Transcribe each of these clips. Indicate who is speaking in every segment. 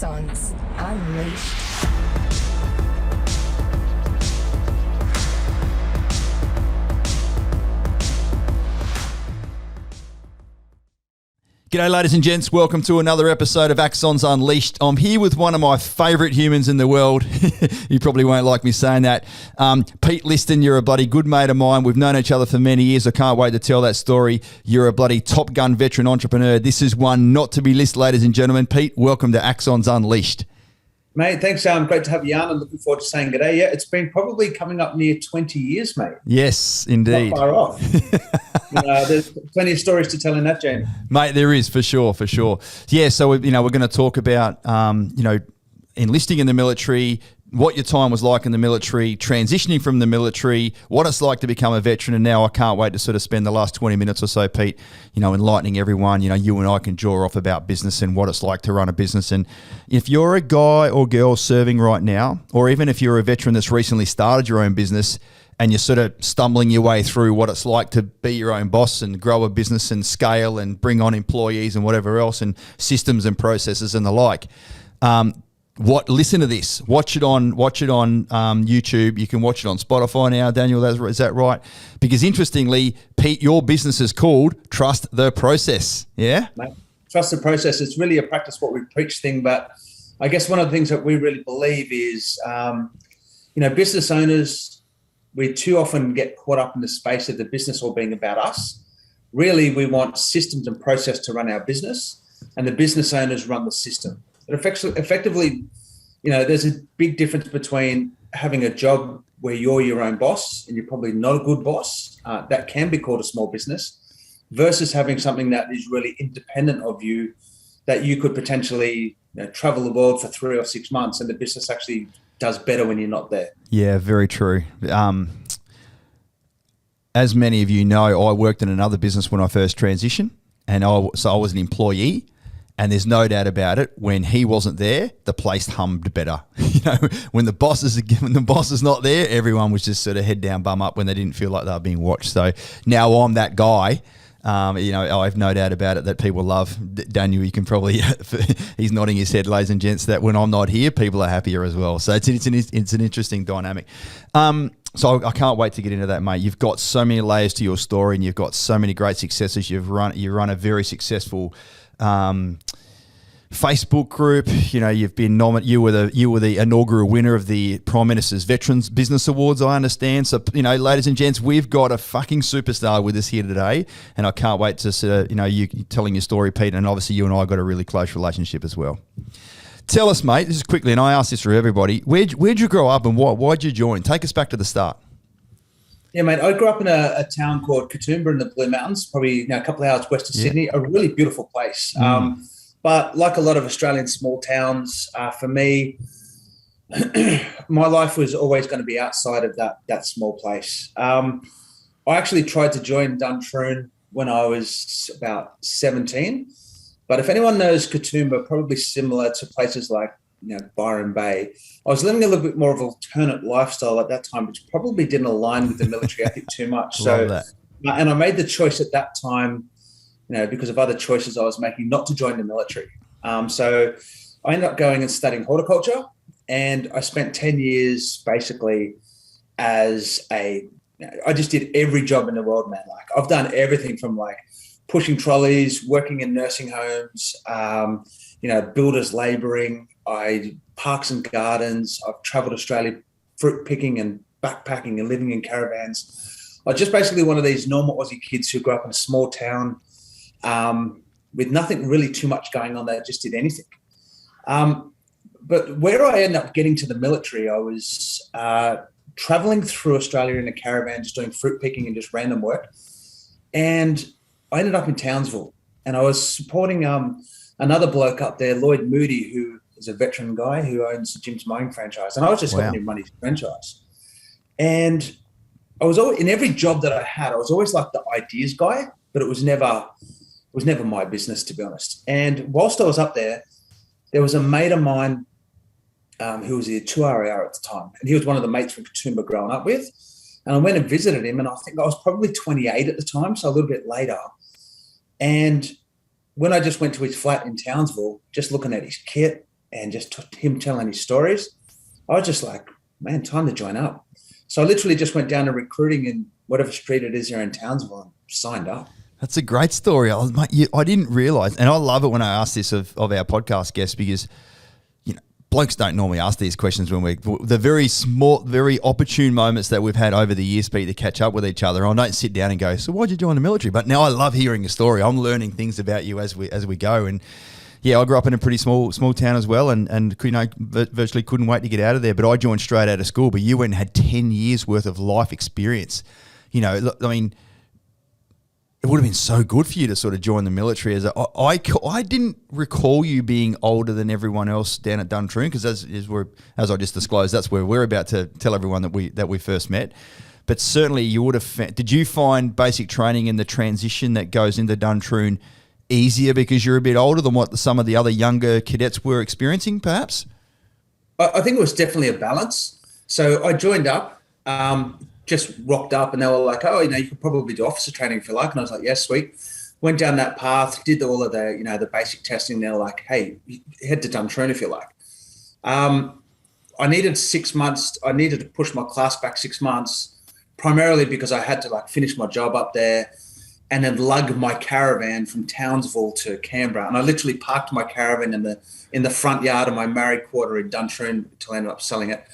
Speaker 1: Axons Unleashed.
Speaker 2: G'day ladies and gents, welcome to another episode of Axons Unleashed. I'm here with one of my favourite humans in the world. You probably won't like me saying that. Pete Liston, you're a bloody good mate of mine. We've known each other for many years. I can't wait to tell that story. You're a bloody Top Gun veteran entrepreneur. This is one not to be missed, ladies and gentlemen. Pete, welcome to Axons Unleashed.
Speaker 3: Mate, thanks. Great to have you on. I'm looking forward to saying g'day. Yeah, it's been probably coming up near 20 years, mate.
Speaker 2: Yes, indeed.
Speaker 3: Not far off. There's plenty of stories to tell in that, Jamie.
Speaker 2: Mate, there is, for sure. Yeah, so we're going to talk about, enlisting in the military, what your time was like in the military, transitioning from the military, what it's like to become a veteran, and now I can't wait to sort of spend the last 20 minutes or so, Pete, enlightening everyone. You and I can draw off about business and what it's like to run a business. And if you're a guy or girl serving right now, or even if you're a veteran that's recently started your own business and you're sort of stumbling your way through what it's like to be your own boss and grow a business and scale and bring on employees and whatever else and systems and processes and the like, listen to this. Watch it on YouTube. You can watch it on Spotify now, Daniel. Is that right? Because interestingly, Pete, your business is called Trust the Process. Yeah?
Speaker 3: Mate, trust the process. It's really a practice what we preach thing, but I guess one of the things that we really believe is, business owners, we too often get caught up in the space of the business all being about us. Really, we want systems and process to run our business, and the business owners run the system. Effectively, there's a big difference between having a job where you're your own boss and you're probably not a good boss, that can be called a small business, versus having something that is really independent of you, that you could potentially travel the world for 3 or 6 months and the business actually does better when you're not there.
Speaker 2: Yeah, very true. As many of you know, I worked in another business when I first transitioned, and I was an employee. And there's no doubt about it, when he wasn't there, the place hummed better. When the boss is not there, everyone was just sort of head down, bum up when they didn't feel like they were being watched. So now I'm that guy. I have no doubt about it that people love Daniel. You can probably, he's nodding his head, ladies and gents, that when I'm not here, people are happier as well. So it's an interesting dynamic. So I can't wait to get into that, mate. You've got so many layers to your story, and you've got so many great successes. You run a very successful Facebook group. You've been nominated. You were the inaugural winner of the Prime Minister's Veterans Business Awards, I understand. So, ladies and gents, we've got a fucking superstar with us here today, and I can't wait to sort of, you telling your story, Pete, and obviously you and I got a really close relationship as well. Tell us, mate, just quickly, and I ask this for everybody, where'd you grow up and why'd you join? Take us back to the start.
Speaker 3: Yeah, mate, I grew up in a town called Katoomba in the Blue Mountains, probably a couple of hours west of Sydney, a really beautiful place. But like a lot of Australian small towns, for me, my life was always going to be outside of that small place. I actually tried to join Duntroon when I was about 17. But if anyone knows Katoomba, probably similar to places like Byron Bay, I was living a little bit more of an alternate lifestyle at that time, which probably didn't align with the military ethic too much. And I made the choice at that time, because of other choices I was making, not to join the military. So I ended up going and studying horticulture, and I spent 10 years basically I just did every job in the world, man. Like, I've done everything from pushing trolleys, working in nursing homes, builders laboring, parks and gardens. I've traveled Australia fruit picking and backpacking and living in caravans. I was just basically one of these normal Aussie kids who grew up in a small town with nothing really too much going on. They just did anything. But where I ended up getting to the military, I was traveling through Australia in a caravan, just doing fruit picking and just random work. And I ended up in Townsville, and I was supporting another bloke up there, Lloyd Moody, who is a veteran guy who owns the Jim's Mowing franchise. And I was just helping him run his franchise. And I was always, in every job that I had, I was always like the ideas guy, but it was never my business, to be honest. And whilst I was up there was a mate of mine who was a 2RAR at the time. And he was one of the mates from Katoomba growing up with. And I went and visited him, and I think I was probably 28 at the time, so a little bit later. And when I just went to his flat in Townsville, just looking at his kit, and just him telling his stories, I was just like, man, time to join up. So I literally just went down to recruiting in whatever street it is here in Townsville and signed up.
Speaker 2: That's a great story. I didn't realise, and I love it when I ask this of our podcast guests, because blokes don't normally ask these questions when the very small, very opportune moments that we've had over the years, Pete, to catch up with each other. I don't sit down and go, so why'd you join the military? But now I love hearing a story. I'm learning things about you as we go. And yeah, I grew up in a pretty small town as well, and virtually couldn't wait to get out of there. But I joined straight out of school. But you went and had 10 years worth of life experience. I mean, it would have been so good for you to sort of join the military. I didn't recall you being older than everyone else down at Duntroon, because as I just disclosed, that's where we're about to tell everyone that we first met. But certainly you would have. Did you find basic training and the transition that goes into Duntroon easier because you're a bit older than what some of the other younger cadets were experiencing, perhaps?
Speaker 3: I think it was definitely a balance. So I joined up. Just rocked up, and they were like, oh, you could probably do officer training if you like. And I was like, yeah, sweet. Went down that path, did all of the, the basic testing. They're like, hey, head to Duntroon if you like. I needed 6 months. I needed to push my class back 6 months, primarily because I had to finish my job up there and then lug my caravan from Townsville to Canberra. And I literally parked my caravan in the front yard of my married quarter in Duntroon until I ended up selling it.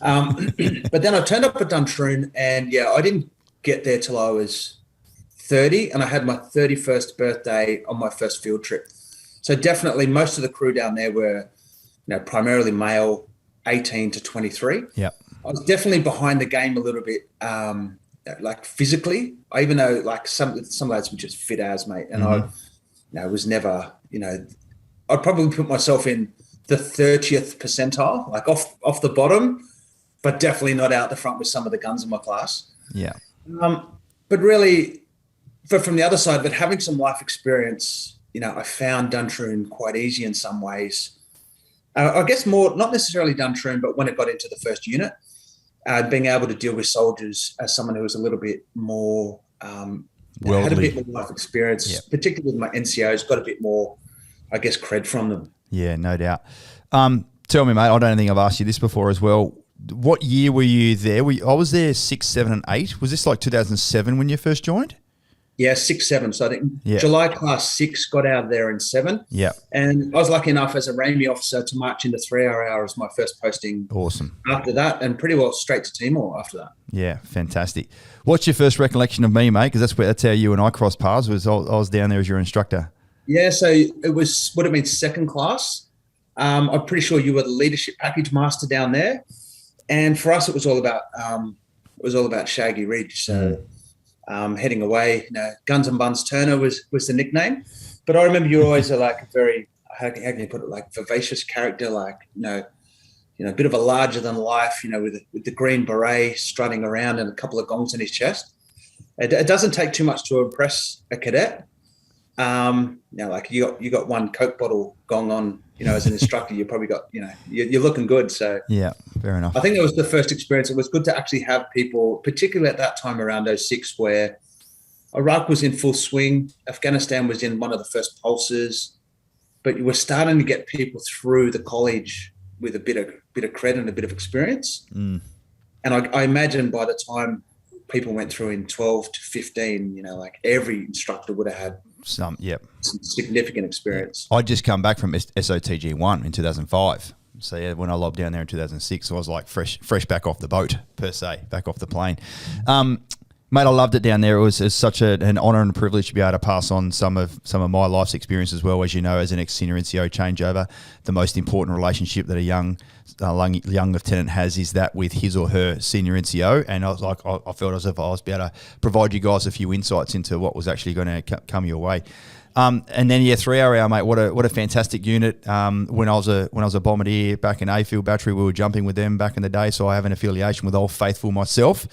Speaker 3: But then I turned up at Duntroon, and I didn't get there till I was 30, and I had my 31st birthday on my first field trip. So definitely most of the crew down there were, primarily male, 18 to 23.
Speaker 2: Yeah.
Speaker 3: I was definitely behind the game a little bit, physically, even though some lads were just fit as, mate. And I was never, I'd probably put myself in the 30th percentile, off the bottom, but definitely not out the front with some of the guns in my class.
Speaker 2: Yeah.
Speaker 3: But really, from the other side, but having some life experience, I found Duntroon quite easy in some ways. I guess more, not necessarily Duntroon, but when it got into the first unit, being able to deal with soldiers as someone who was a little bit more, had a bit more life experience, particularly with my NCOs, got a bit more, I guess, cred from them.
Speaker 2: Yeah, no doubt. Tell me, mate, I don't think I've asked you this before as well. What year were you there? I was there 6, 7, and 8. Was this 2007 when you first joined?
Speaker 3: Yeah, 6, 7. So I think July class 6 got out of there in 7.
Speaker 2: Yeah. And
Speaker 3: I was lucky enough as a RAMI officer to march into 3RR as my first posting.
Speaker 2: Awesome.
Speaker 3: After that, and pretty well straight to Timor after that.
Speaker 2: Yeah, fantastic. What's your first recollection of me, mate? Because that's how you and I crossed paths. I was down there as your instructor.
Speaker 3: Yeah, so it would have been second class. I'm pretty sure you were the leadership package master down there. And for us, it was all about Shaggy Ridge. So heading away, Guns and Buns Turner was the nickname. But I remember you were always a very, how can you put it, vivacious character, a bit of a larger than life, with the green beret strutting around and a couple of gongs in his chest. It doesn't take too much to impress a cadet. You got one Coke bottle gong on, as an instructor, you probably got, you're looking good. So
Speaker 2: yeah, fair enough.
Speaker 3: I think that was the first experience. It was good to actually have people, particularly at that time around 06, where Iraq was in full swing. Afghanistan was in one of the first pulses, but you were starting to get people through the college with a bit of cred and a bit of experience. And I imagine by the time people went through in 12 to 15, every instructor would have had some significant experience.
Speaker 2: I'd just come back from SOTG 1 in 2005. So yeah, when I lobbed down there in 2006, I was fresh back off the boat, per se, back off the plane. Mate, I loved it down there. It was such an honour and a privilege to be able to pass on some of my life's experience as well. As you know, as an ex-senior NCO changeover, the most important relationship that a young lieutenant has is that with his or her senior NCO. And I was I felt as if I was able to provide you guys a few insights into what was actually going to come your way. And then 3RR, mate, what a fantastic unit. When I was a bombardier back in Ayfield Battery, we were jumping with them back in the day. So I have an affiliation with Old Faithful myself.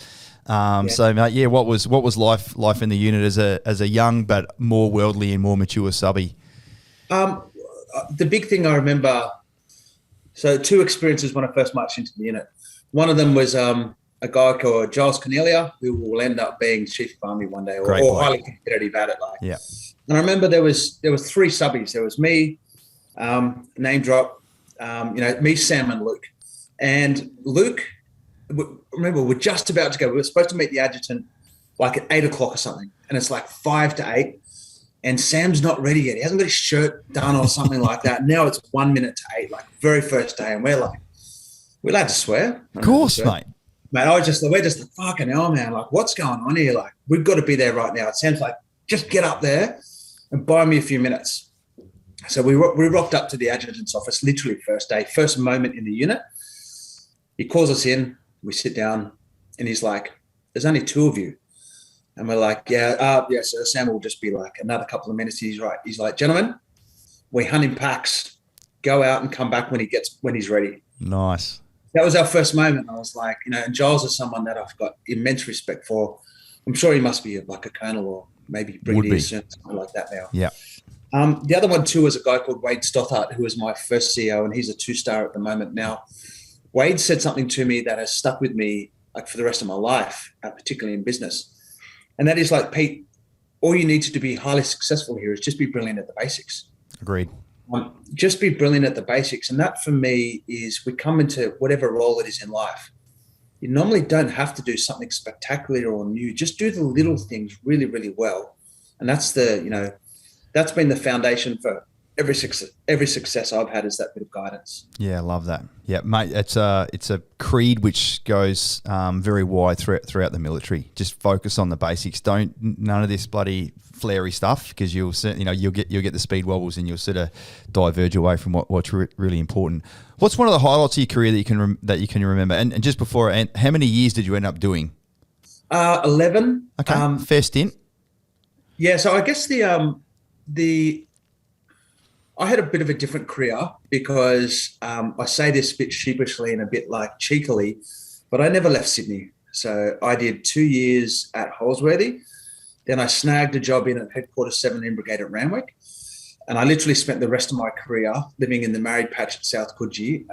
Speaker 2: So mate, what was life in the unit as a young but more worldly and more mature subby?
Speaker 3: The big thing I remember, so 2 experiences when I first marched into the unit. One of them was a guy called Giles Cornelia, who will end up being Chief of Army one day, or highly competitive at it.
Speaker 2: Yeah.
Speaker 3: And I remember there was 3 subbies. There was me, name drop, Me, Sam, and Luke. And Luke, remember, we're just about to go. We were supposed to meet the adjutant like at 8 o'clock or something. And it's like 5 to 8. And Sam's not ready yet. He hasn't got his shirt done or something like that. Now it's 1 minute to 8, like very first day. And we're allowed to swear.
Speaker 2: Of course, mate.
Speaker 3: Mate, we're just like, fucking hell, man. Like, what's going on here? Like, we've got to be there right now. Sam's like, just get up there and buy me a few minutes. So we rocked up to the adjutant's office, literally first day, first moment in the unit. He calls us in. We sit down, and he's like, there's only 2 of you. And we're like, yeah, so Sam will just be like another couple of minutes. He's right. He's like, gentlemen, we hunt in packs. Go out and come back when he's ready.
Speaker 2: Nice.
Speaker 3: That was our first moment. I was like, and Giles is someone that I've got immense respect for. I'm sure he must be like a colonel or maybe brigadier, something like that now.
Speaker 2: Yeah.
Speaker 3: The other one too is a guy called Wade Stothart, who was my first CEO, and he's a 2-star at the moment now. Wade said something to me that has stuck with me like for the rest of my life, particularly in business. And that is like, Pete, all you need to be highly successful here is just be brilliant at the basics.
Speaker 2: Agreed.
Speaker 3: Just be brilliant at the basics. And that for me is we come into whatever role it is in life. You normally don't have to do something spectacular or new. Just do the little things really, really well. And that's that's been the foundation for every success I've had, is that bit of guidance.
Speaker 2: Yeah, I love that. Yeah, mate, it's a creed which goes very wide throughout the military. Just focus on the basics. None of this bloody flary stuff, because you'll get the speed wobbles and you'll sort of diverge away from what's really important. What's one of the highlights of your career that you can remember? And just before, how many years did you end up doing?
Speaker 3: 11.
Speaker 2: Okay, fair stint.
Speaker 3: Yeah, so I guess I had a bit of a different career because I say this a bit sheepishly and a bit like cheekily, but I never left Sydney. So I did 2 years at Holsworthy. Then I snagged a job in at Headquarters 17 Brigade at Randwick. And I literally spent the rest of my career living in the married patch at South Coogee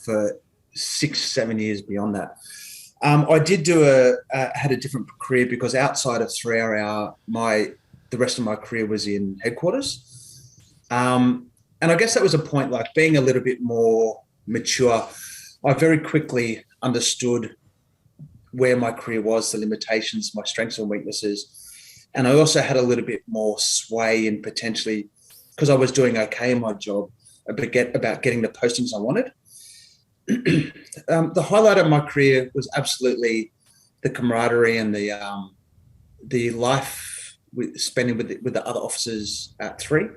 Speaker 3: for 6-7 years beyond that. I did had a different career because outside of 3 Hour, the rest of my career was in Headquarters. And I guess that was a point, like being a little bit more mature. I very quickly understood where my career was, the limitations, my strengths and weaknesses. And I also had a little bit more sway in potentially, because I was doing okay in my job, about getting the postings I wanted. The highlight of my career was absolutely the camaraderie and the life spending with the other officers at 3.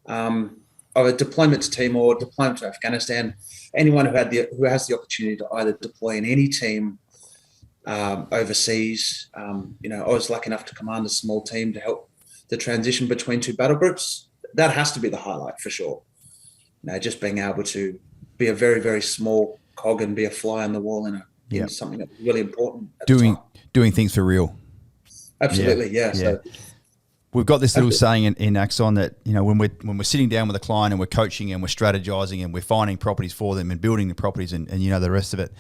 Speaker 3: Of a deployment to Timor, deployment to Afghanistan, anyone who has the opportunity to either deploy in any team overseas. I was lucky enough to command a small team to help the transition between 2 battle groups. That has to be the highlight for sure. Just being able to be a very, very small cog and be a fly on the wall in something that's really important.
Speaker 2: Doing things for real.
Speaker 3: Absolutely, yeah. So,
Speaker 2: we've got this little saying in Axon that, when we're sitting down with a client and we're coaching and we're strategizing and we're finding properties for them and building the properties and the rest of it,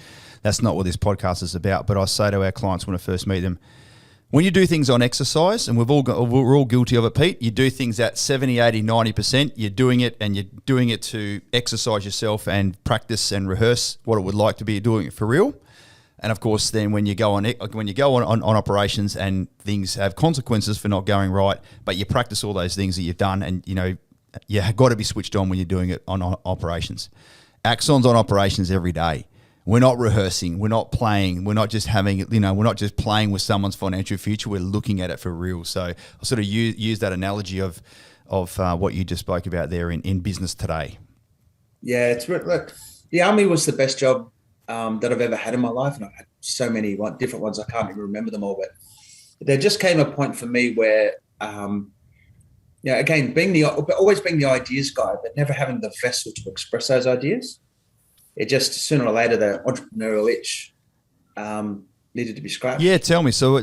Speaker 2: that's not what this podcast is about. But I say to our clients when I first meet them, when you do things on exercise, and we're all guilty of it, Pete, you do things at 70, 80, 90%, you're doing it and you're doing it to exercise yourself and practice and rehearse what it would like to be doing it for real. And of course, then when you go on operations and things have consequences for not going right, but you practice all those things that you've done, and you've got to be switched on when you're doing it on operations. Axon's on operations every day. We're not rehearsing. We're not playing. We're not just we're not just playing with someone's financial future. We're looking at it for real. So I sort of use that analogy of what you just spoke about there in business today.
Speaker 3: Yeah, look, the Army was the best job that I've ever had in my life, and I've had so many different ones. I can't even remember them all, but there just came a point for me where, again, always being the ideas guy, but never having the vessel to express those ideas. It just sooner or later the entrepreneurial itch needed to be scratched. Yeah,
Speaker 2: tell me. So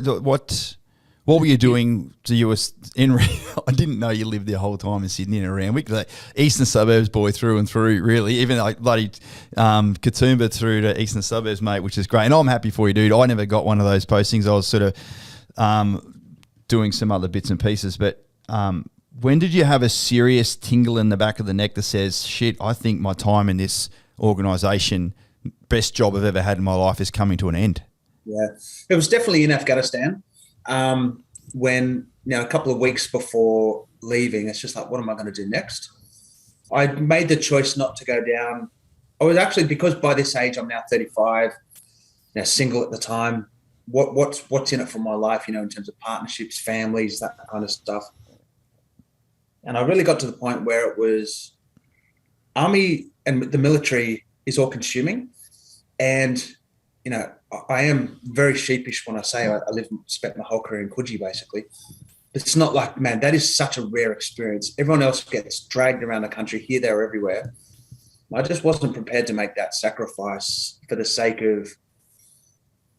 Speaker 2: what were you doing? So you were I didn't know you lived the whole time in Sydney and around. The eastern suburbs boy through and through, really. Even like bloody Katoomba through to eastern suburbs, mate, which is great. And I'm happy for you, dude. I never got one of those postings. I was sort of doing some other bits and pieces. But when did you have a serious tingle in the back of the neck that says, shit, I think my time in this organisation, best job I've ever had in my life, is coming to an end?
Speaker 3: Yeah, it was definitely in Afghanistan. When, a couple of weeks before leaving, it's just like, what am I going to do next? I made the choice not to go down. I was actually, because by this age, I'm now 35, single at the time. What's in it for my life, in terms of partnerships, families, that kind of stuff. And I really got to the point where it was army and the military is all consuming. And, I am very sheepish when I say I spent my whole career in Coogee, basically. It's not like, man, that is such a rare experience. Everyone else gets dragged around the country, here, there, everywhere. I just wasn't prepared to make that sacrifice for the sake of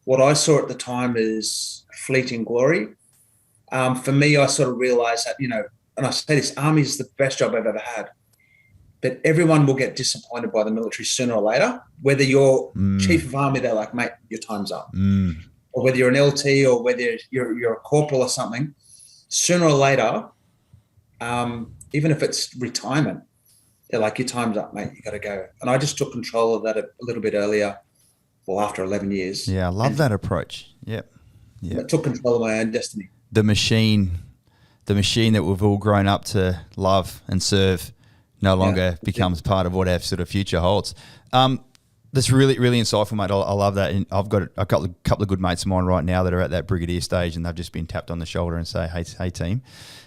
Speaker 3: what I saw at the time as fleeting glory. For me, I sort of realized that, and I say this, army is the best job I've ever had. But everyone will get disappointed by the military sooner or later. Whether you're chief of army, they're like, mate, your time's up. Or whether you're an LT or whether you're a corporal or something, sooner or later, even if it's retirement, they're like, your time's up, mate, you got to go. And I just took control of that a little bit earlier, after 11 years.
Speaker 2: Yeah, I love that approach. Yep.
Speaker 3: I took control of my own destiny.
Speaker 2: The machine that we've all grown up to love and serve no longer becomes part of what our sort of future holds. That's really, really insightful, mate. I love that. And I've got a couple of good mates of mine right now that are at that brigadier stage, and they've just been tapped on the shoulder and say, hey team,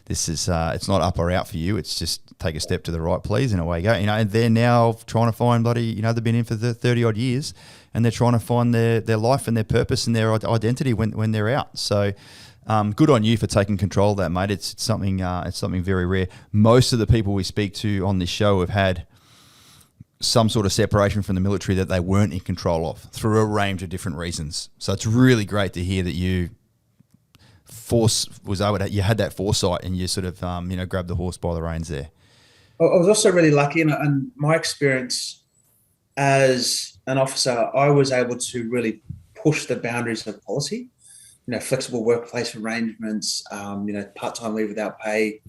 Speaker 2: this is it's not up or out for you. It's just take a step to the right, please, and away you go. And they're now trying to find they've been in for the 30 odd years, and they're trying to find their life and their purpose and their identity when they're out. So good on you for taking control of that, mate. It's something very rare. Most of the people we speak to on this show have had some sort of separation from the military that they weren't in control of through a range of different reasons. So it's really great to hear that you had that foresight and you sort of grabbed the horse by the reins there.
Speaker 3: I was also really lucky, and my experience as an officer, I was able to really push the boundaries of policy. Flexible workplace arrangements, part-time leave without pay,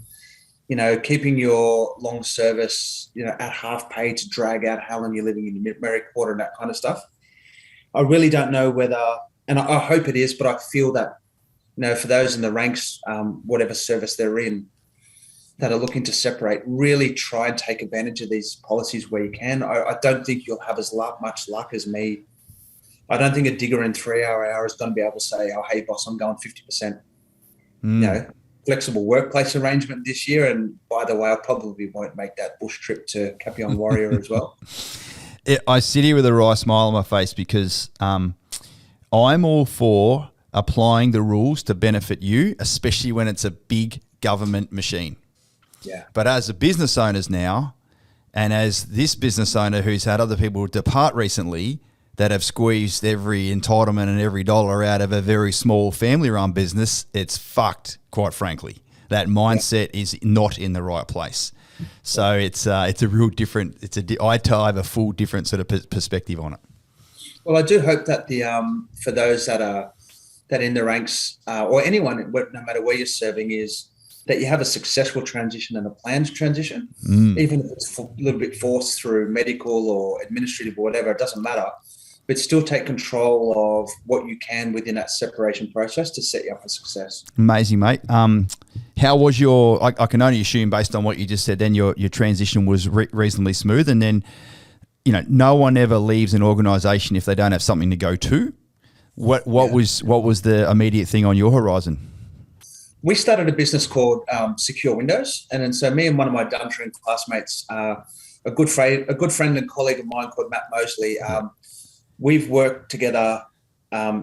Speaker 3: keeping your long service, at half pay to drag out how long you're living in your mid-merit quarter and that kind of stuff. I really don't know whether, and I hope it is, but I feel that, for those in the ranks, whatever service they're in, that are looking to separate, really try and take advantage of these policies where you can. I don't think you'll have as much luck as me. I don't think a digger in 3 hour is going to be able to say, oh, hey, boss, I'm going 50%. Flexible workplace arrangement this year. And by the way, I probably won't make that bush trip to Capion Warrior as well.
Speaker 2: I sit here with a wry smile on my face because I'm all for applying the rules to benefit you, especially when it's a big government machine.
Speaker 3: Yeah.
Speaker 2: But as a business owners now, and as this business owner who's had other people depart recently that have squeezed every entitlement and every dollar out of a very small family-run business, it's fucked, quite frankly. That mindset is not in the right place. So it's a real different. I have a full different sort of perspective on it.
Speaker 3: Well, I do hope that for those that in the ranks or anyone, no matter where you're serving, is that you have a successful transition and a planned transition, even if it's a little bit forced through medical or administrative or whatever. It doesn't matter. But still take control of what you can within that separation process to set you up for success.
Speaker 2: Amazing, mate. How was I can only assume based on what you just said, then your transition was reasonably smooth. And then, no one ever leaves an organisation if they don't have something to go to. What was the immediate thing on your horizon?
Speaker 3: We started a business called Secure Windows. And then so me and one of my Duntroon classmates, a good friend and colleague of mine called Matt Mosley, we've worked together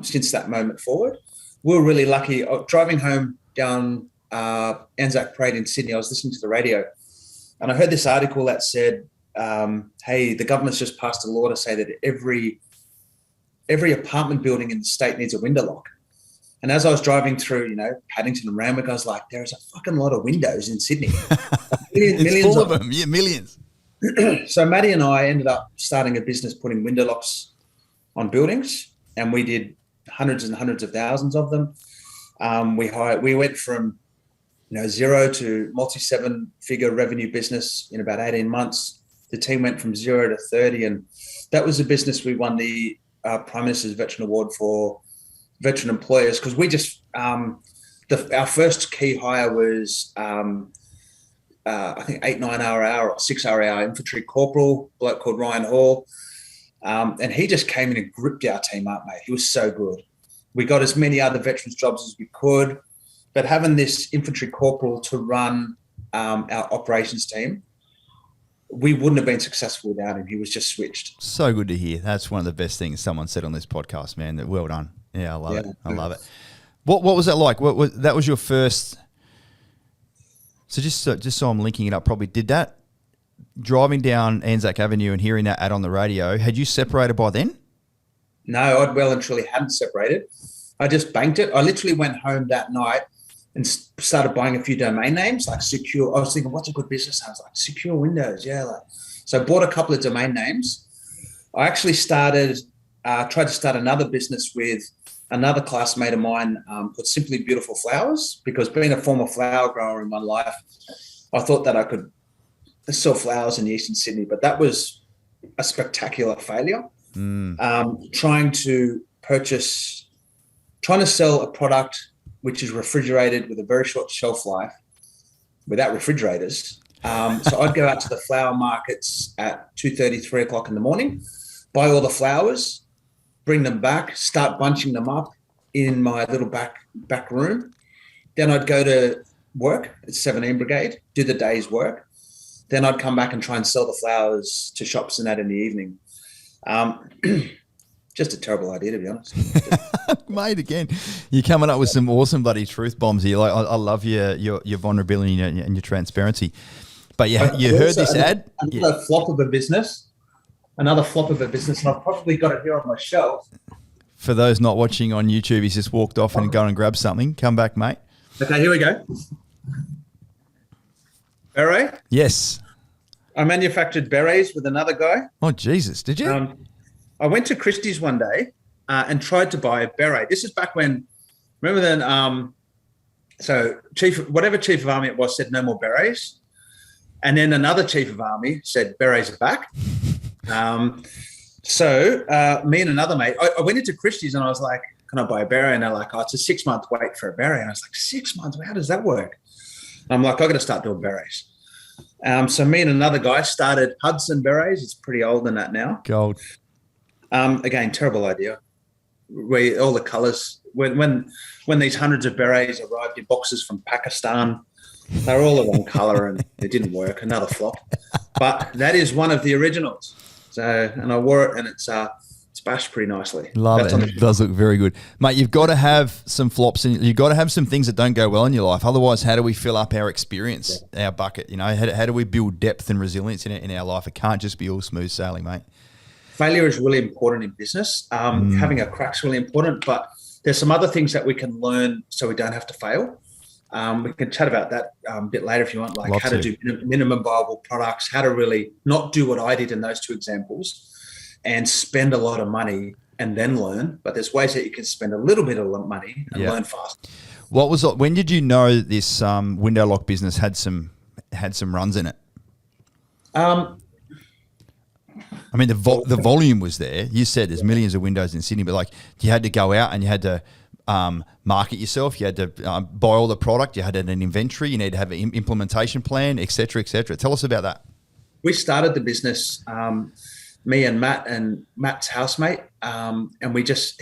Speaker 3: since that moment forward. We were really lucky. Driving home down Anzac Parade in Sydney, I was listening to the radio, and I heard this article that said, hey, the government's just passed a law to say that every apartment building in the state needs a window lock. And as I was driving through, Paddington and Randwick, I was like, there's a fucking lot of windows in Sydney.
Speaker 2: It's full of them. Yeah, millions.
Speaker 3: So Maddie and I ended up starting a business putting window locks on buildings, and we did hundreds and hundreds of thousands of them. We went from zero to multi-seven figure revenue business in about 18 months. The team went from 0 to 30, and that was a business we won the Prime Minister's Veteran Award for veteran employers, because we just our first key hire was I think 8-9 hour or 6 hour infantry corporal, bloke called Ryan Hall, and he just came in and gripped our team up, mate. He was so good. We got as many other veterans jobs as we could, but having this infantry corporal to run our operations team, we wouldn't have been successful without him. He was just switched.
Speaker 2: So good to hear. That's one of the best things someone said on this podcast, man. Well done. Yeah, I love it. I love it. What was that like? That was your first? So just so I'm linking it up, probably did that driving down Anzac Avenue and hearing that ad on the radio. Had you separated by then?
Speaker 3: No, I'd well and truly hadn't separated. I just banked it. I literally went home that night and started buying a few domain names, like Secure. I was thinking, what's a good business? I was like, Secure Windows. Yeah. So I bought a couple of domain names. I actually tried to start another business with another classmate of mine called Simply Beautiful Flowers, because being a former flower grower in my life, I thought that I could sell flowers in Eastern Sydney, but that was a spectacular failure. Trying to sell a product which is refrigerated with a very short shelf life without refrigerators. So I'd go out to the flower markets at 2:30, 3 o'clock in the morning, buy all the flowers, bring them back, start bunching them up in my little back room. Then I'd go to work at 17 Brigade, do the day's work. Then I'd come back and try and sell the flowers to shops and that in the evening. Just a terrible idea, to be honest.
Speaker 2: Mate, again, you're coming up with some awesome bloody truth bombs here. Like, I love your vulnerability and your transparency. But you heard this ad?
Speaker 3: Another flop of a business, and I've probably got it here on my shelf.
Speaker 2: For those not watching on YouTube, he's just walked off and gone and grabbed something. Come back, mate.
Speaker 3: Okay, here we go. Beret?
Speaker 2: Yes.
Speaker 3: I manufactured berets with another guy.
Speaker 2: Oh, Jesus. Did you?
Speaker 3: I went to Christie's one day and tried to buy a beret. This is back when, remember then, so whatever chief of army it was said no more berets. And then another chief of army said berets are back. So me and another mate, I went into Christie's and I was like, can I buy a beret? And they're like, oh, it's a 6-month wait for a beret. And I was like, 6 months? How does that work? I'm like, I've got to start doing berets. So me and another guy started Hudson Berets. It's pretty old than that now.
Speaker 2: Gold.
Speaker 3: Again, terrible idea. All the colors, when these hundreds of berets arrived in boxes from Pakistan, they were all the wrong color and it didn't work. Another flop. But that is one of the originals. So, and I wore it and it's bashed pretty nicely.
Speaker 2: Love it. It does look very good. Mate, you've got to have some flops and you've got to have some things that don't go well in your life. Otherwise, how do we fill up our experience, our bucket? You know, how do we build depth and resilience in our life? It can't just be all smooth sailing, mate.
Speaker 3: Failure is really important in business. Having a crack's really important, but there's some other things that we can learn so we don't have to fail. We can chat about that a bit later if you want, like how to do minimum viable products, how to really not do what I did in those two examples and spend a lot of money and then learn. But there's ways that you can spend a little bit of money and learn fast.
Speaker 2: When did you know this window lock business had some runs in it? I mean, the volume was there. You said there's millions of windows in Sydney, but like you had to go out and you had to market yourself. You had to buy all the product. You had an inventory. You need to have an implementation plan, et cetera, et cetera. Tell us about that.
Speaker 3: We started the business, me and Matt's housemate, and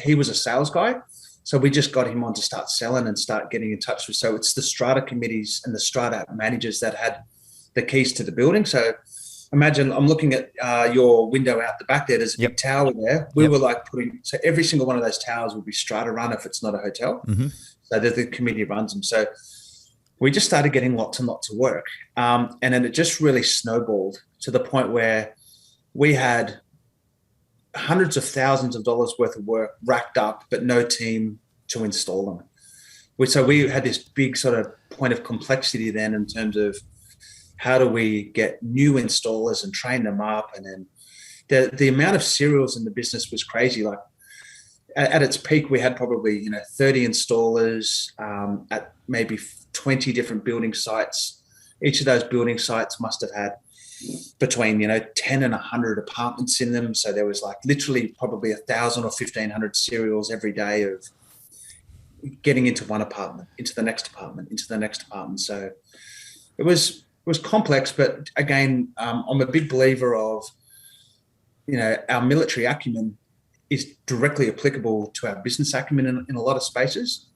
Speaker 3: he was a sales guy. So we just got him on to start selling and start getting in touch with. So it's the strata committees and the strata managers that had the keys to the building. So imagine I'm looking at your window out the back there. There's a big tower there. We were like so every single one of those towers would be strata run if it's not a hotel. Mm-hmm. So the committee runs them. So we just started getting lots and lots of work. And then it just really snowballed to the point where we had hundreds of thousands of dollars worth of work racked up, but no team to install them. So we had this big sort of point of complexity then in terms of how do we get new installers and train them up? And then the amount of serials in the business was crazy. Like at its peak, we had probably 30 installers at maybe 20 different building sites. Each of those building sites must have had between 10 and 100 apartments in them. So there was like literally probably 1,000 or 1,500 serials every day of getting into one apartment, into the next apartment, into the next apartment. So it was complex, but again, I'm a big believer of, our military acumen is directly applicable to our business acumen in a lot of spaces,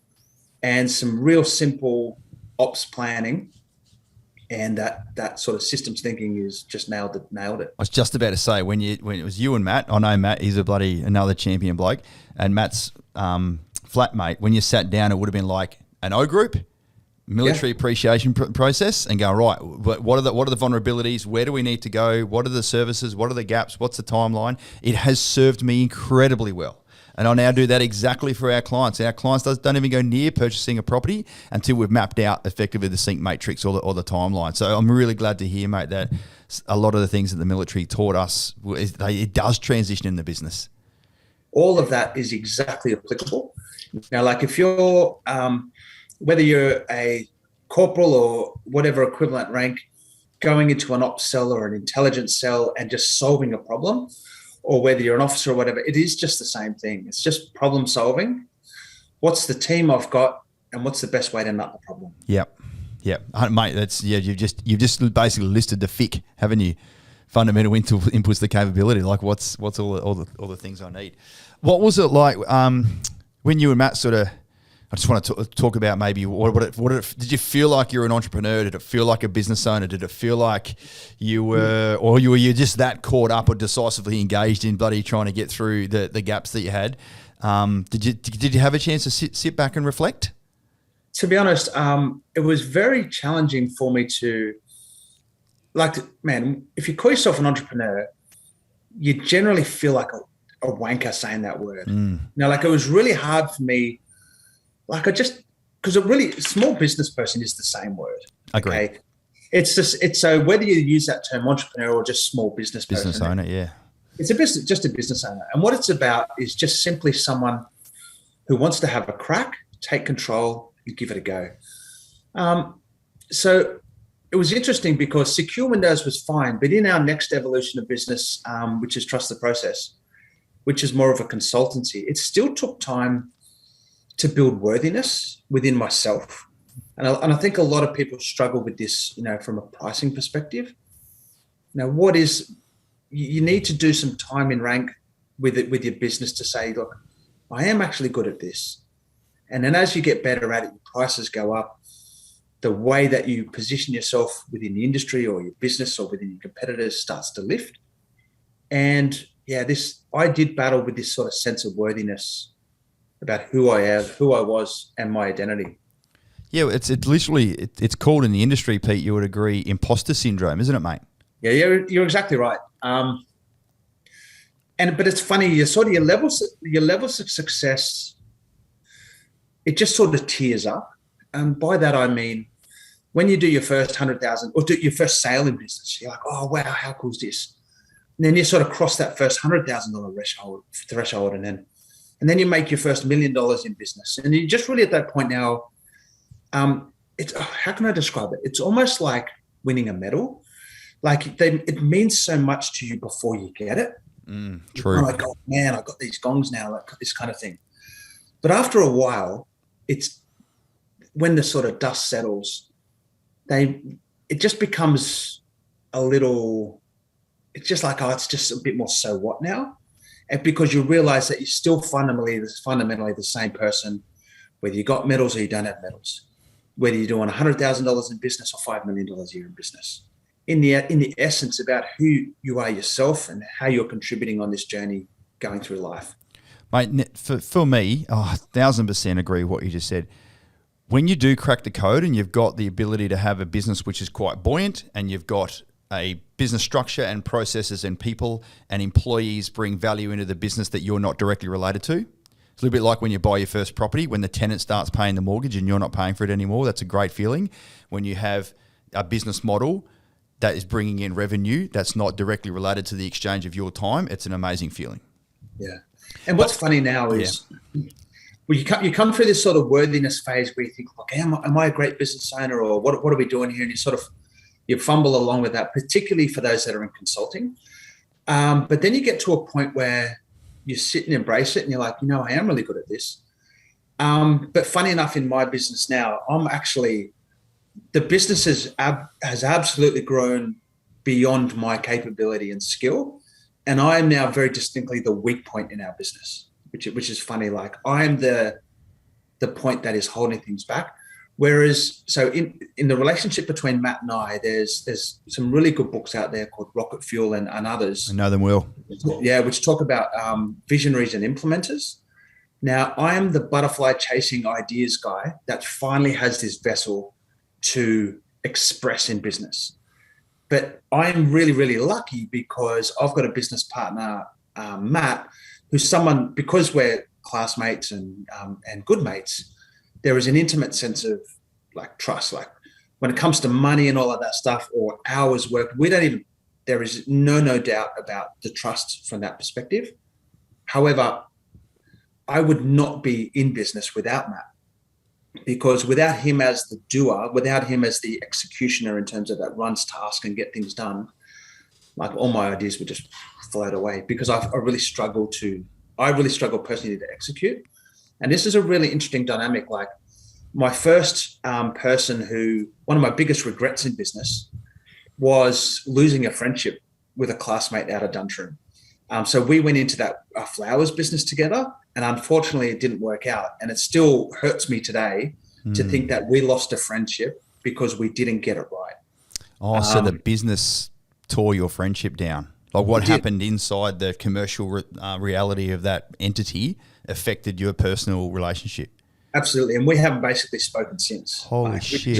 Speaker 3: and some real simple ops planning and that sort of systems thinking is just nailed it.
Speaker 2: I was just about to say, when it was you and Matt, I know Matt, he's another champion bloke, and Matt's flatmate, when you sat down, it would have been like an O group, military appreciation process, and go, right, what are the vulnerabilities? Where do we need to go? What are the services? What are the gaps? What's the timeline? It has served me incredibly well. And I now do that exactly for our clients. Our clients don't even go near purchasing a property until we've mapped out effectively the sync matrix or the timeline. So I'm really glad to hear, mate, that a lot of the things that the military taught us, it does transition in the business.
Speaker 3: All of that is exactly applicable. Now, like if you're, whether you're a corporal or whatever equivalent rank, going into an ops cell or an intelligence cell and just solving a problem, or whether you're an officer or whatever, it is just the same thing. It's just problem solving. What's the team I've got, and what's the best way to nut the problem?
Speaker 2: Yep, mate. You've just basically listed the FIC, haven't you? Fundamental inputs, the capability. Like what's all the things I need. What was it like when you and Matt sort of? I just want to talk about maybe did you feel like you were an entrepreneur? Did it feel like a business owner? Did it feel like you were, or you were just that caught up or decisively engaged in bloody trying to get through the gaps that you had? Did you have a chance to sit back and reflect?
Speaker 3: To be honest, it was very challenging for me to, if you call yourself an entrepreneur, you generally feel like a wanker saying that word. Now, it was really hard for me. Because small business person is the same word.
Speaker 2: Agree.
Speaker 3: Okay? It's so whether you use that term entrepreneur or just small business
Speaker 2: owner, yeah. It's
Speaker 3: just a business owner. And what it's about is just simply someone who wants to have a crack, take control, and give it a go. So it was interesting because Secure Windows was fine, but in our next evolution of business, which is Trust the Process, which is more of a consultancy, it still took time to build worthiness within myself. And I think a lot of people struggle with this, from a pricing perspective. Now, you need to do some time in rank with your business to say, look, I am actually good at this. And then as you get better at it, your prices go up. The way that you position yourself within the industry or your business or within your competitors starts to lift. And I did battle with this sort of sense of worthiness about who I am, who I was, and my identity.
Speaker 2: Yeah, it's literally it's called in the industry, Pete. You would agree, imposter syndrome, isn't it, mate?
Speaker 3: Yeah, you're exactly right. But it's funny. Your levels of success, it just sort of tears up, and by that I mean when you do your first 100,000 or do your first sale in business, you're like, oh wow, how cool is this? And then you sort of cross that first $100,000 threshold, and then you make your first $1 million in business. And you're just really at that point now, how can I describe it? It's almost like winning a medal. It means so much to you before you get it.
Speaker 2: True.
Speaker 3: You're like, oh man, I got these gongs now, like this kind of thing. But after a while, it's when the sort of dust settles, it just becomes a little, it's just like, it's just a bit more so what now? And because you realize that you're still fundamentally the same person, whether you got medals or you don't have medals, whether you're doing $100,000 in business or $5 million a year in business. In the essence about who you are yourself and how you're contributing on this journey going through life.
Speaker 2: Mate, for me, 1,000% agree with what you just said. When you do crack the code and you've got the ability to have a business which is quite buoyant and you've got a business structure and processes and people and employees bring value into the business that you're not directly related to. It's a little bit like when you buy your first property, when the tenant starts paying the mortgage and you're not paying for it anymore. That's a great feeling. When you have a business model that is bringing in revenue that's not directly related to the exchange of your time, it's an amazing feeling.
Speaker 3: Yeah. And what's funny now is well, you come through this sort of worthiness phase where you think, okay, am I a great business owner, or what are we doing here? And you fumble along with that, particularly for those that are in consulting. But then you get to a point where you sit and embrace it, and you're like, I am really good at this. But funny enough, in my business now, the business has absolutely grown beyond my capability and skill. And I am now very distinctly the weak point in our business, which is funny. Like, I am the point that is holding things back. Whereas, so in the relationship between Matt and I, there's some really good books out there called Rocket Fuel and others.
Speaker 2: I know them well.
Speaker 3: Yeah, which talk about visionaries and implementers. Now, I am the butterfly chasing ideas guy that finally has this vessel to express in business. But I'm really, really lucky because I've got a business partner, Matt, who's someone, because we're classmates and good mates, there is an intimate sense of like trust. Like, when it comes to money and all of that stuff, or hours worked, there is no doubt about the trust from that perspective. However, I would not be in business without Matt, because without him as the doer, without him as the executioner in terms of that runs tasks and get things done, like, all my ideas would just float away, because I really struggle personally to execute. And this is a really interesting dynamic. Like, my first person one of my biggest regrets in business was losing a friendship with a classmate out of Duntroon. So we went into that flowers business together, and unfortunately it didn't work out. And it still hurts me today to think that we lost a friendship because we didn't get it right.
Speaker 2: Oh, so the business tore your friendship down. Like, what happened inside the commercial reality of that entity affected your personal relationship.
Speaker 3: Absolutely. And we haven't basically spoken since.
Speaker 2: Holy shit.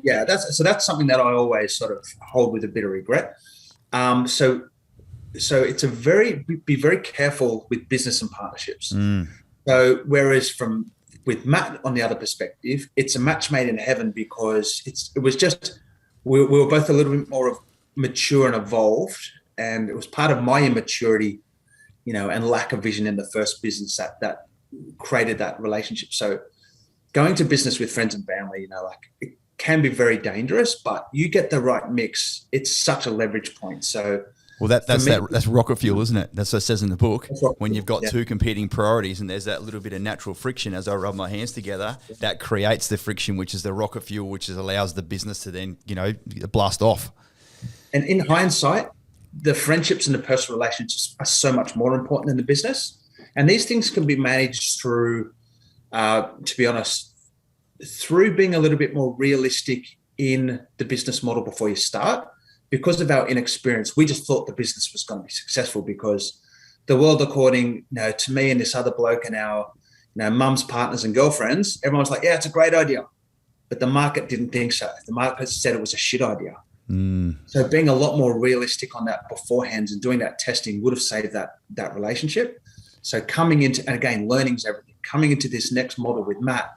Speaker 3: Yeah, that's something that I always sort of hold with a bit of regret. So it's be very careful with business and partnerships. So whereas with Matt on the other perspective, it's a match made in heaven, because it was just, we were both a little bit more mature and evolved. And it was part of my immaturity, and lack of vision in the first business that created that relationship. So going to business with friends and family, it can be very dangerous, but you get the right mix, it's such a leverage point. So,
Speaker 2: well, that's rocket fuel, isn't it? That's what it says in the book. When you've got two competing priorities and there's that little bit of natural friction as I rub my hands together, that creates the friction, which is the rocket fuel, which allows the business to then, blast off.
Speaker 3: And in hindsight, the friendships and the personal relationships are so much more important than the business. And these things can be managed through, to be honest, through being a little bit more realistic in the business model before you start. Because of our inexperience, we just thought the business was going to be successful, because the world, according to me and this other bloke and our mums, partners and girlfriends, everyone's like, yeah, it's a great idea. But the market didn't think so. The market said it was a shit idea. So being a lot more realistic on that beforehand and doing that testing would have saved that relationship. So coming into, and again, learning's everything. Coming into this next model with Matt,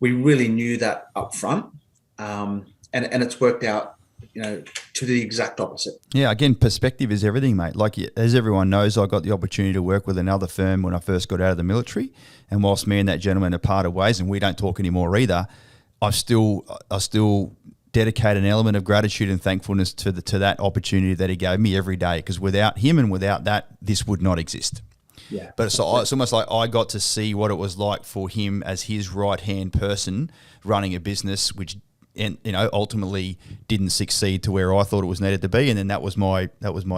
Speaker 3: we really knew that up front, and it's worked out, to the exact opposite.
Speaker 2: Yeah, again, perspective is everything, mate. Like, as everyone knows, I got the opportunity to work with another firm when I first got out of the military, and whilst me and that gentleman are parted ways, and we don't talk anymore either, I still dedicate an element of gratitude and thankfulness to that opportunity that he gave me every day, because without him and without that, this would not exist.
Speaker 3: Yeah.
Speaker 2: But it's almost like I got to see what it was like for him as his right-hand person running a business, which ultimately didn't succeed to where I thought it was needed to be, and then that was my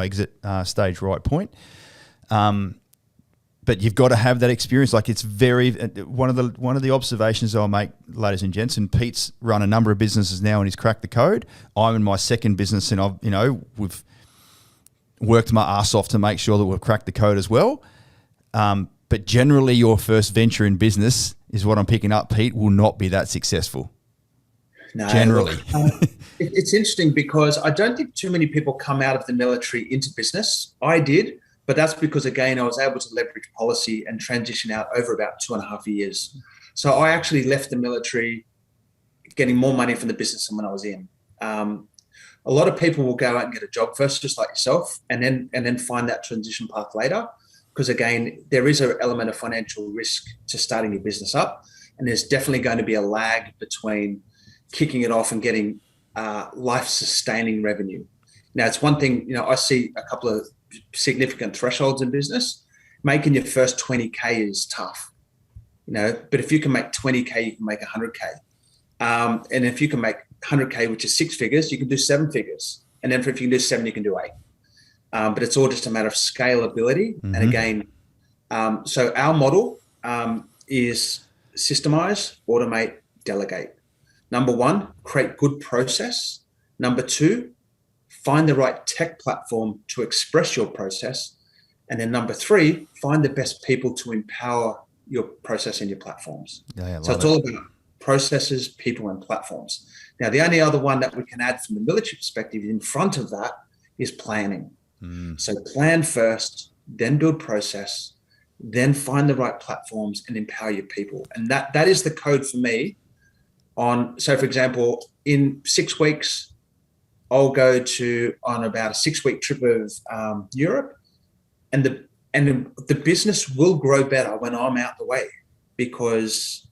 Speaker 2: exit stage right point. But you've got to have that experience. Like, it's very one of the observations I'll make, ladies and gents. And Pete's run a number of businesses now, and he's cracked the code. I'm in my second business, and we've worked my ass off to make sure that we've cracked the code as well. But generally, your first venture in business is what I'm picking up, Pete, will not be that successful.
Speaker 3: No,
Speaker 2: generally.
Speaker 3: It's interesting, because I don't think too many people come out of the military into business. I did. But that's because, again, I was able to leverage policy and transition out over about 2.5 years. So I actually left the military getting more money from the business than when I was in. A lot of people will go out and get a job first, just like yourself, and then find that transition path later. because again, there is an element of financial risk to starting your business up. And there's definitely going to be a lag between kicking it off and getting life-sustaining revenue. Now, it's one thing, I see a couple of significant thresholds in business. Making your first 20K is tough, but if you can make 20K, you can make 100K. And if you can make 100K, which is 6 figures, you can do 7 figures. And then if you can do 7, you can do 8. But it's all just a matter of scalability. Mm-hmm. And again, so our model is systemize, automate, delegate. Number 1, create good process. Number 2, find the right tech platform to express your process. And then number 3, find the best people to empower your process and your platforms. So it's all about processes, people, and platforms. Now, the only other one that we can add from the military perspective in front of that is planning. So plan first, then build process, then find the right platforms and empower your people. And that is the code for me so for example, in 6 weeks, I'll go on about a 6-week trip of Europe, and the business will grow better when I'm out the way, because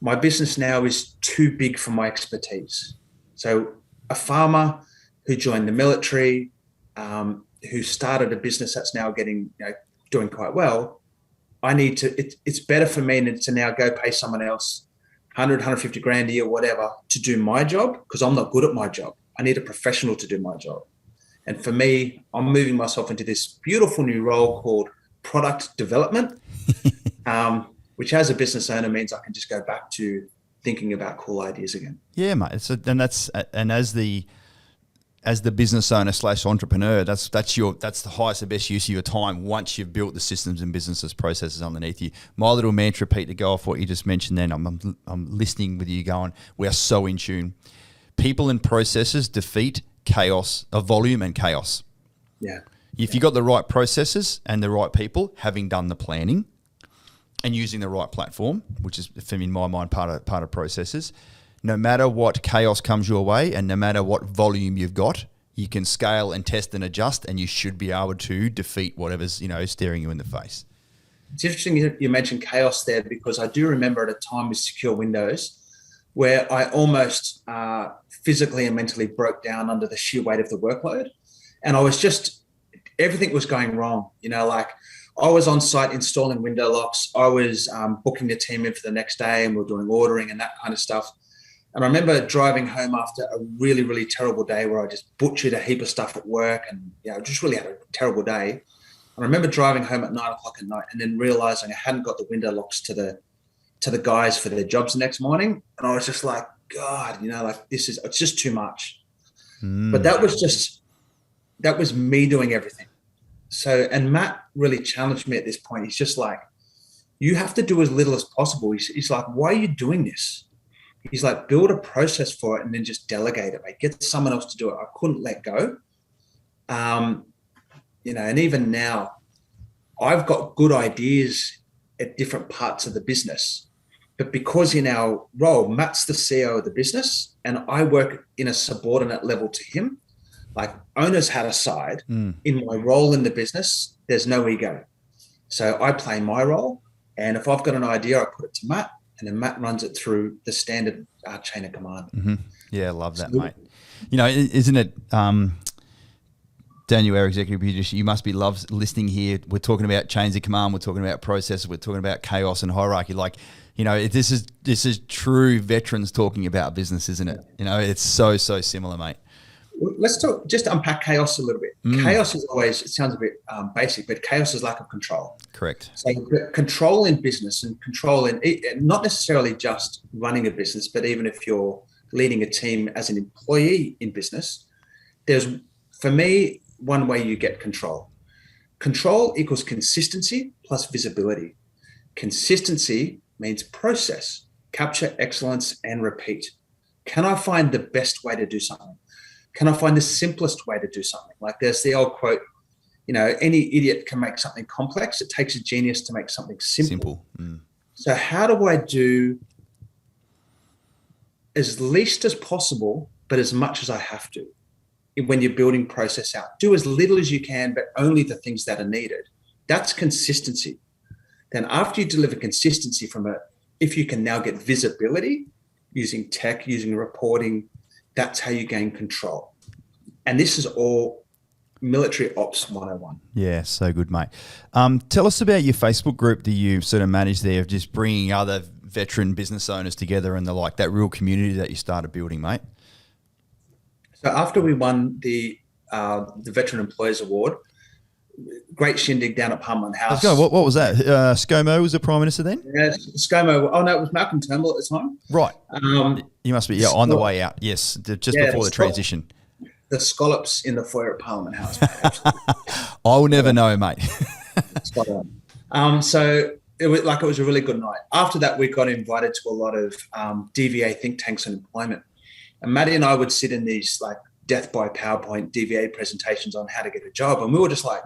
Speaker 3: my business now is too big for my expertise. So a farmer who joined the military, who started a business that's now doing quite well, it's better for me to now go pay someone else 100, 150 grand a year, whatever, to do my job, because I'm not good at my job. I need a professional to do my job. And for me, I'm moving myself into this beautiful new role called product development, which as a business owner means I can just go back to thinking about cool ideas again.
Speaker 2: Yeah, mate. And as the business owner / entrepreneur, that's the highest and best use of your time once you've built the systems and businesses processes underneath you. My little mantra, Pete, to go off what you just mentioned then, I'm listening with you going, we are so in tune. People and processes defeat chaos, volume and chaos.
Speaker 3: Yeah.
Speaker 2: If you got the right processes and the right people, having done the planning and using the right platform, which is, in my mind, part of processes, no matter what chaos comes your way and no matter what volume you've got, you can scale and test and adjust, and you should be able to defeat whatever's staring you in the face.
Speaker 3: It's interesting you mentioned chaos there, because I do remember at a time with Secure Windows where I almost physically and mentally broke down under the sheer weight of the workload. And I was everything was going wrong. Like I was on site installing window locks. I was booking the team in for the next day, and we were doing ordering and that kind of stuff. And I remember driving home after a really, really terrible day where I just butchered a heap of stuff at work and just really had a terrible day. And I remember driving home at 9:00 at night and then realizing I hadn't got the window locks to the guys for their jobs the next morning. And I was just like, God, it's just too much. But that was me doing everything. So, and Matt really challenged me at this point. He's just like, you have to do as little as possible. He's like, why are you doing this? He's like, build a process for it and then just delegate it, mate. Get someone else to do it. I couldn't let go. And even now, I've got good ideas at different parts of the business. But because in our role, Matt's the CEO of the business and I work in a subordinate level to him, like owners had aside, in my role in the business, there's no ego. So I play my role. And if I've got an idea, I put it to Matt. And then Matt runs it through the standard chain of command.
Speaker 2: Mm-hmm. Yeah, I love that, mate. Isn't it, Daniel, our executive producer, you must be listening here. We're talking about chains of command. We're talking about processes. We're talking about chaos and hierarchy. This is true veterans talking about business, isn't it? It's so similar, mate.
Speaker 3: Let's just unpack chaos a little bit. Chaos is always, it sounds a bit basic, but chaos is lack of control.
Speaker 2: Correct.
Speaker 3: So control in business and control in, not necessarily just running a business, but even if you're leading a team as an employee in business, there's, for me, one way you get control. Control equals consistency plus visibility. Consistency means process, capture excellence and repeat. Can I find the best way to do something? Can I find the simplest way to do something? Like there's the old quote, any idiot can make something complex. It takes a genius to make something simple. So how do I do as least as possible, but as much as I have to when you're building process out? Do as little as you can, but only the things that are needed. That's consistency. Then after you deliver consistency if you can now get visibility using tech, using reporting, that's how you gain control. And this is all military ops 101.
Speaker 2: Yeah, so good, mate. Tell us about your Facebook group that you sort of manage there, of just bringing other veteran business owners together and that real community that you started building, mate.
Speaker 3: So after we won the Veteran Employers Award, great shindig down at Parliament House.
Speaker 2: What was that? ScoMo was the Prime Minister then?
Speaker 3: Yeah, ScoMo. Oh, no, it was Malcolm Turnbull at the time.
Speaker 2: Right. You must be on the way out. Yes, just before the transition.
Speaker 3: The scallops in the foyer at Parliament House.
Speaker 2: I'll never know, mate.
Speaker 3: Spot on. So it was a really good night. After that, we got invited to a lot of DVA think tanks and employment. And Maddie and I would sit in these like death by PowerPoint DVA presentations on how to get a job. And we were just like,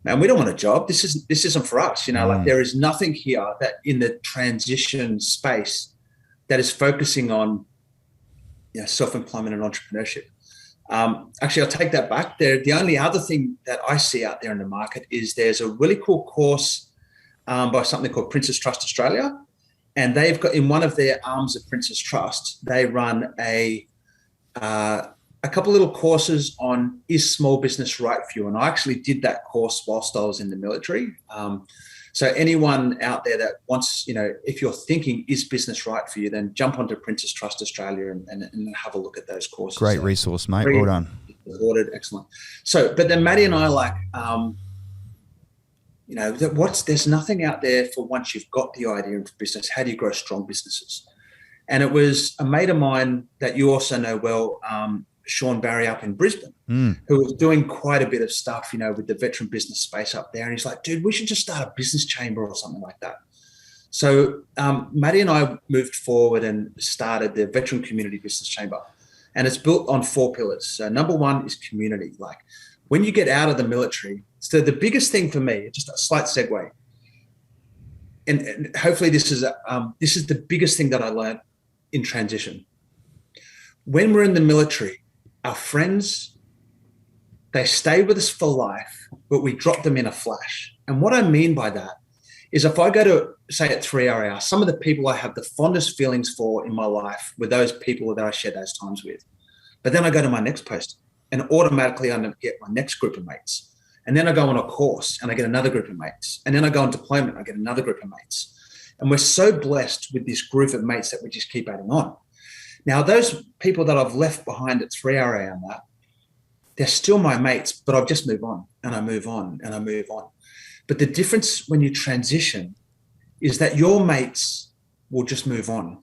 Speaker 3: man, we don't want a job. This isn't for us. Like there is nothing here that in the transition space that is focusing on self-employment and entrepreneurship. Actually, I'll take that back. The only other thing that I see out there in the market is there's a really cool course by something called Princess Trust Australia. And they've got, in one of their arms of Princess Trust, they run a couple little courses on, is small business right for you? And I actually did that course whilst I was in the military. So anyone out there that wants, if you're thinking, is business right for you, then jump onto Princess Trust Australia and have a look at those courses.
Speaker 2: Great resource, mate. Well done.
Speaker 3: Ordered, excellent. So, but then Maddie and I there's nothing out there for once you've got the idea of business, how do you grow strong businesses? And it was a mate of mine that you also know well, Sean Barry up in Brisbane, who was doing quite a bit of stuff, with the veteran business space up there. And he's like, dude, we should just start a business chamber or something like that. So Maddie and I moved forward and started the Veteran Community Business Chamber. And it's built on 4 pillars. So number 1 is community. Like when you get out of the military, so the biggest thing for me, just a slight segue, and hopefully this is the biggest thing that I learned in transition. When we're in the military, our friends, they stay with us for life, but we drop them in a flash. And what I mean by that is if I go to, say, at 3RAR, some of the people I have the fondest feelings for in my life were those people that I shared those times with. But then I go to my next post and automatically I get my next group of mates. And then I go on a course and I get another group of mates. And then I go on deployment, I get another group of mates. And we're so blessed with this group of mates that we just keep adding on. Now, those people that I've left behind at 3RA and that, they're still my mates, but I've just moved on and I move on and I move on. But the difference when you transition is that your mates will just move on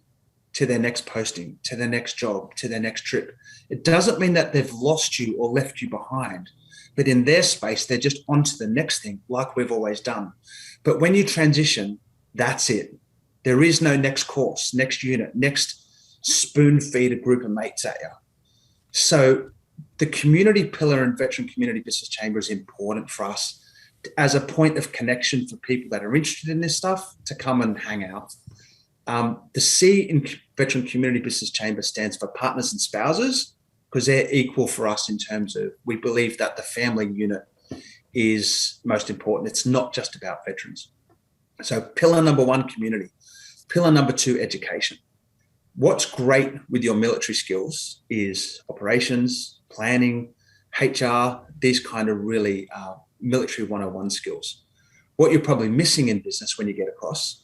Speaker 3: to their next posting, to their next job, to their next trip. It doesn't mean that they've lost you or left you behind, but in their space, they're just on to the next thing like we've always done. But when you transition, that's it. There is no next course, next unit, next spoon feed a group of mates at you. So the community pillar in Veteran Community Business Chamber is important for us as a point of connection for people that are interested in this stuff to come and hang out. The C in Veteran Community Business Chamber stands for partners and spouses, because they're equal for us in terms of, we believe that the family unit is most important. It's not just about veterans. So pillar number 1, community. Pillar number 2, education. What's great with your military skills is operations, planning, HR, these kind of really military 101 skills. What you're probably missing in business when you get across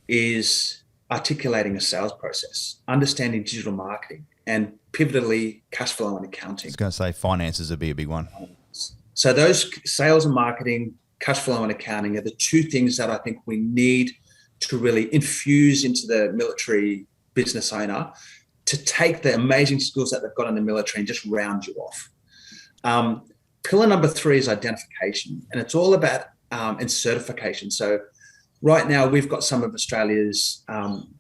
Speaker 3: is articulating a sales process, understanding digital marketing, and pivotally cash flow and accounting.
Speaker 2: I was going to say finances would be a big one.
Speaker 3: So those sales and marketing, cash flow and accounting are the 2 things that I think we need to really infuse into the military business owner to take the amazing skills that they've got in the military and just round you off. Pillar number 3 is identification, and it's all about and certification. So right now we've got some of Australia's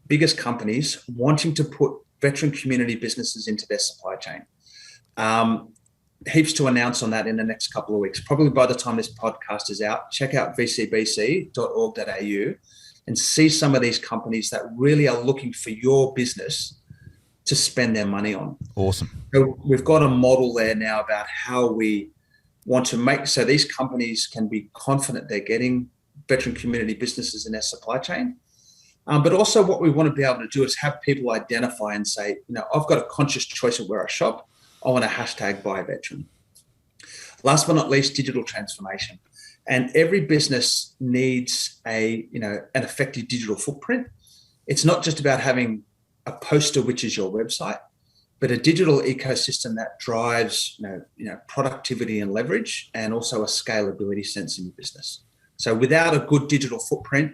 Speaker 3: biggest companies wanting to put veteran community businesses into their supply chain. Heaps to announce on that in the next couple of weeks. Probably by the time this podcast is out, check out vcbc.org.au and see some of these companies that really are looking for your business to spend their money on.
Speaker 2: Awesome.
Speaker 3: So we've got a model there now about how we want to make so these companies can be confident they're getting veteran community businesses in their supply chain. But also what we want to be able to do is have people identify and say, I've got a conscious choice of where I shop. I want to hashtag buy veteran. Last but not least, digital transformation. And every business needs an effective digital footprint. It's not just about having a poster, which is your website, but a digital ecosystem that drives, productivity and leverage, and also a scalability sense in your business. So without a good digital footprint,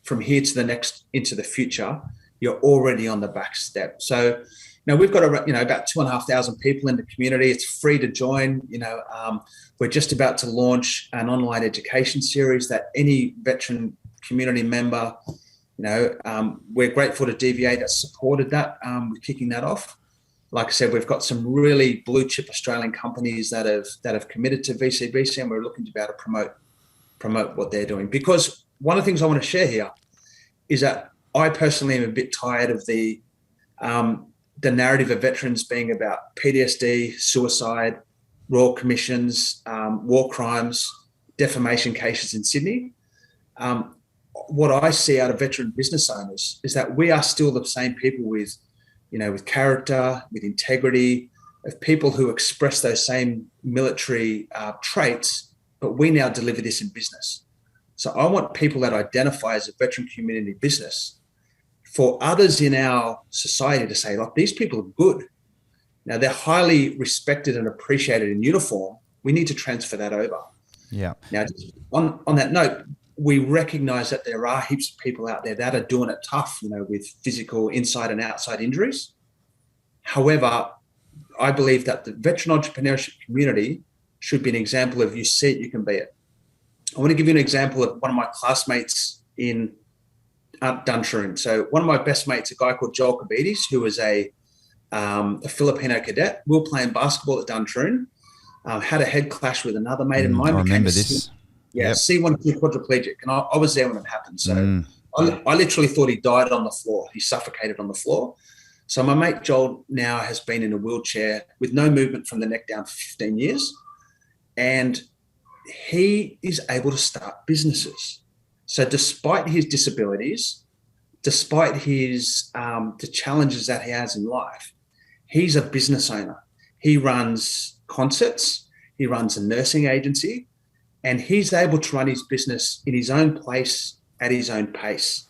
Speaker 3: from here to the next, into the future, you're already on the back step. So now we've got about 2,500 people in the community. It's free to join. We're just about to launch an online education series that any veteran community member, we're grateful to DVA that supported that. We're kicking that off. Like I said, we've got some really blue chip Australian companies that have committed to VCBC, and we're looking to be able to promote what they're doing. Because one of the things I want to share here is that I personally am a bit tired of the narrative of veterans being about PTSD, suicide, royal commissions, war crimes, defamation cases in Sydney. What I see out of veteran business owners is that we are still the same people with character, with integrity, of people who express those same military traits, but we now deliver this in business. So I want people that identify as a veteran community business for others in our society to say, look, these people are good. Now, they're highly respected and appreciated in uniform. We need to transfer that over.
Speaker 2: Yeah.
Speaker 3: Now, on that note, we recognize that there are heaps of people out there that are doing it tough, with physical inside and outside injuries. However, I believe that the veteran entrepreneurship community should be an example of you see it, you can be it. I want to give you an example of one of my classmates in Duntroon. So one of my best mates, a guy called Joel Kabides, who was a Filipino cadet. We were playing basketball at Duntroon, had a head clash with another mate of mine.
Speaker 2: I remember this.
Speaker 3: Yeah, yep. C1 quadriplegic. And I was there when it happened. So I literally thought he died on the floor. He suffocated on the floor. So my mate Joel now has been in a wheelchair with no movement from the neck down for 15 years. And he is able to start businesses. So despite his disabilities, despite his the challenges that he has in life, he's a business owner. He runs concerts, he runs a nursing agency, and he's able to run his business in his own place at his own pace.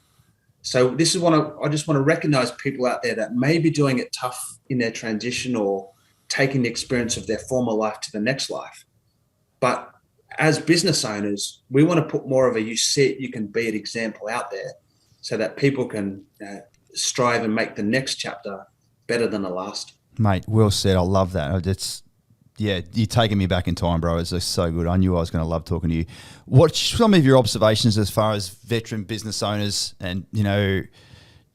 Speaker 3: So this is I just want to recognize people out there that may be doing it tough in their transition or taking the experience of their former life to the next life. But as business owners, we want to put more of a you see it, you can be it example out there so that people can strive and make the next chapter better than the last.
Speaker 2: Mate, well said. I love that. You're taking me back in time, bro. It's just so good. I knew I was going to love talking to you. What's some of your observations as far as veteran business owners and,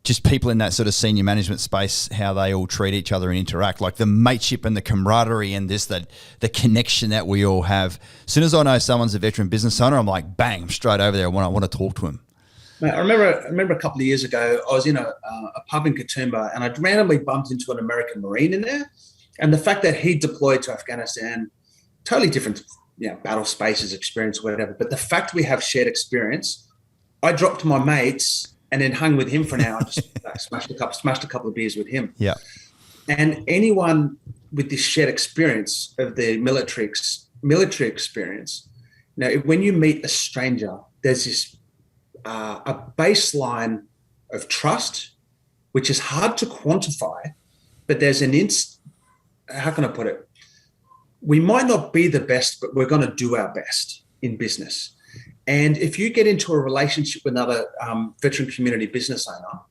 Speaker 2: just people in that sort of senior management space, how they all treat each other and interact, like the mateship and the camaraderie and the connection that we all have. As soon as I know someone's a veteran business owner, I'm like, bang, I'm straight over there. I want to talk to him.
Speaker 3: Mate, I remember a couple of years ago, I was in a pub in Katoomba and I randomly bumped into an American Marine in there. And the fact that he deployed to Afghanistan, totally different, battle spaces, experience, whatever. But the fact we have shared experience, I dropped to my mates and then hung with him for an hour, just smashed a couple of beers with him.
Speaker 2: Yeah.
Speaker 3: And anyone with this shared experience of the military experience, when you meet a stranger, there's this a baseline of trust, which is hard to quantify, but there's how can I put it? We might not be the best, but we're going to do our best in business. And if you get into a relationship with another veteran community business owner,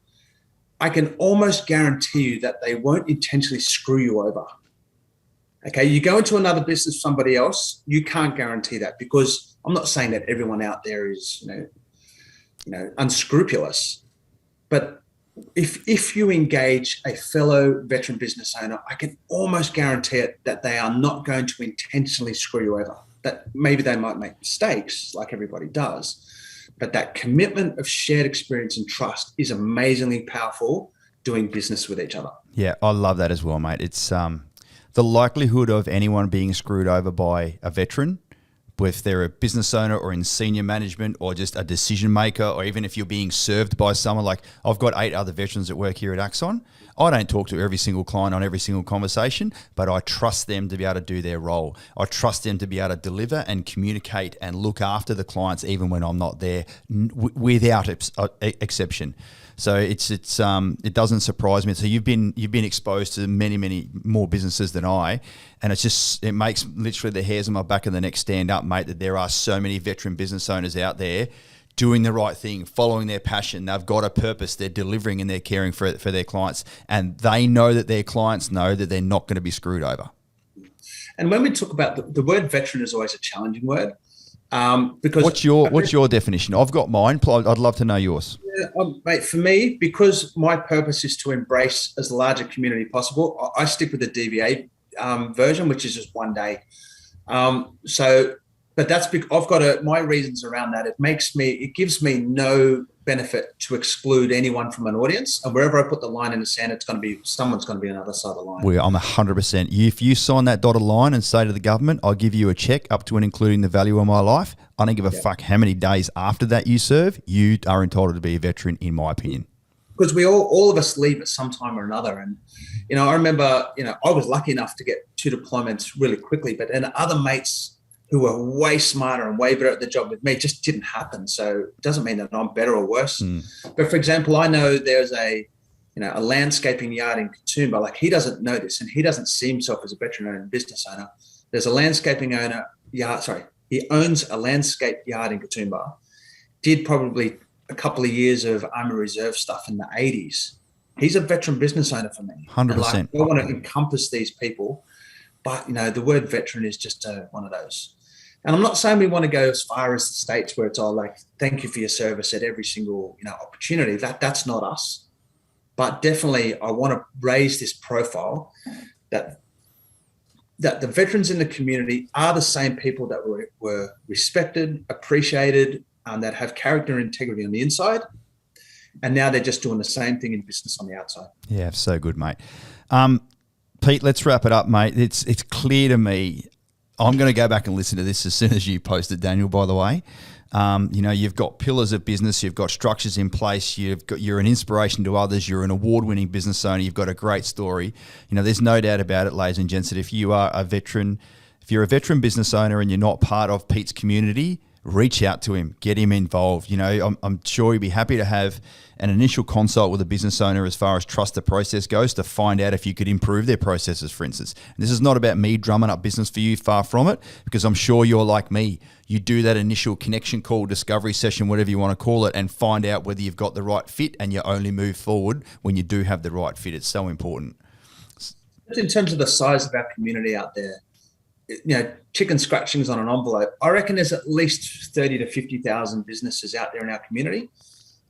Speaker 3: I can almost guarantee you that they won't intentionally screw you over. Okay, you go into another business with somebody else, you can't guarantee that, because I'm not saying that everyone out there is, unscrupulous, but if you engage a fellow veteran business owner, I can almost guarantee it that they are not going to intentionally screw you over. That maybe they might make mistakes like everybody does, but that commitment of shared experience and trust is amazingly powerful doing business with each other.
Speaker 2: Yeah, I love that as well, mate. It's the likelihood of anyone being screwed over by a veteran, if they're a business owner or in senior management or just a decision maker, or even if you're being served by someone, like I've got 8 other veterans that work here at Axon. I don't talk to every single client on every single conversation, but I trust them to be able to do their role. I trust them to be able to deliver and communicate and look after the clients even when I'm not there, without exception. So it doesn't surprise me. So you've been exposed to many more businesses than I, and it makes literally the hairs on my back of the neck stand up, mate. That there are so many veteran business owners out there doing the right thing, following their passion. They've got a purpose. They're delivering and they're caring for their clients, and they know that their clients know that they're not going to be screwed over.
Speaker 3: And when we talk about the word veteran is always a challenging word. Because
Speaker 2: what's your definition? I've got mine. I'd love to know yours.
Speaker 3: Mate, for me, because my purpose is to embrace as large a community possible, I stick with the DVA version, which is just 1 day. But that's because I've got my reasons around that. It gives me no benefit to exclude anyone from an audience, and wherever I put the line in the sand, someone's going to be on the other side of the line.
Speaker 2: I'm 100%. If you sign that dotted line and say to the government, I'll give you a check up to and including the value of my life, I don't give a fuck how many days after that you serve, you are entitled to be a veteran, in my opinion.
Speaker 3: Because we all of us leave at some time or another. And, I remember, I was lucky enough to get 2 deployments really quickly, but then other mates who were way smarter and way better at the job with me just didn't happen. So it doesn't mean that I'm better or worse. But for example, I know there's a landscaping yard in Katoomba. Like, he doesn't know this, and he doesn't see himself as a veteran-owned business owner. There's a landscaping he owns a landscape yard in Katoomba. Did probably a couple of years of Army Reserve stuff in the 80s. He's a veteran business owner for me.
Speaker 2: 100%.
Speaker 3: I want to encompass these people, but the word veteran is just one of those. And I'm not saying we want to go as far as the States where it's all like, thank you for your service at every single opportunity. That's not us. But definitely I want to raise this profile that the veterans in the community are the same people that were respected, appreciated, that have character and integrity on the inside. And now they're just doing the same thing in business on the outside. Yeah,
Speaker 2: so good, mate. Pete, let's wrap it up, mate. It's clear to me. I'm going to go back and listen to this as soon as you post it, Daniel, by the way. You've got pillars of business. You've got structures in place. You're an inspiration to others. You're an award-winning business owner. You've got a great story. There's no doubt about it, ladies and gents, that if you're a veteran business owner and you're not part of Pete's community, reach out to him, get him involved. I'm sure he'd be happy to have an initial consult with a business owner as far as trust the process goes, to find out if you could improve their processes, for instance. And this is not about me drumming up business for you, far from it, because I'm sure you're like me. You do that initial connection call, discovery session, whatever you want to call it, and find out whether you've got the right fit, and you only move forward when you do have the right fit. It's so important.
Speaker 3: In terms of the size of our community out there, chicken scratchings on an envelope, I reckon there's at least 30 to 50,000 businesses out there in our community.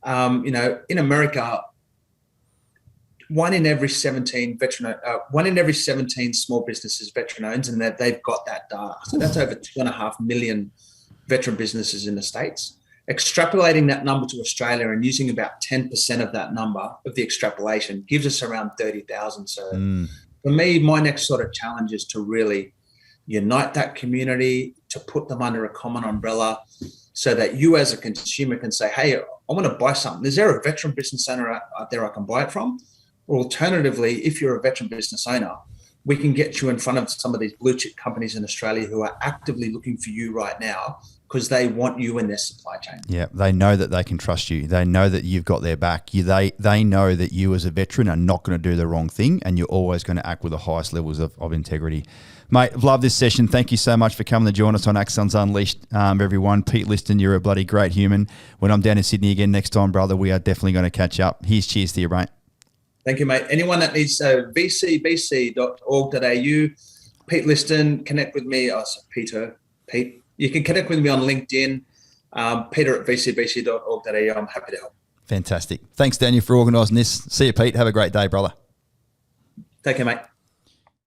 Speaker 3: In America, 1 in every 17 small businesses veteran owns, and that they've got that data. So that's over 2.5 million veteran businesses in the States. Extrapolating that number to Australia and using about 10% of that number of the extrapolation gives us around 30,000. So for me, my next sort of challenge is to really unite that community, to put them under a common umbrella, so that you as a consumer can say, hey, I want to buy something. Is there a veteran business owner out there I can buy it from? Or alternatively, if you're a veteran business owner, we can get you in front of some of these blue chip companies in Australia who are actively looking for you right now because they want you in their supply chain.
Speaker 2: Yeah, they know that they can trust you. They know that you've got their back. They know that you as a veteran are not going to do the wrong thing, and you're always going to act with the highest levels of integrity. Mate, I've loved this session. Thank you so much for coming to join us on Axons Unleashed, everyone. Pete Liston, you're a bloody great human. When I'm down in Sydney again next time, brother, we are definitely going to catch up. Here's cheers to you, mate.
Speaker 3: Thank you, mate. Anyone that needs vcbc.org.au, Pete Liston, connect with me. Pete. You can connect with me on LinkedIn, Peter at vcbc.org.au. I'm happy to help.
Speaker 2: Fantastic. Thanks, Daniel, for organising this. See you, Pete. Have a great day, brother.
Speaker 3: Take care, mate.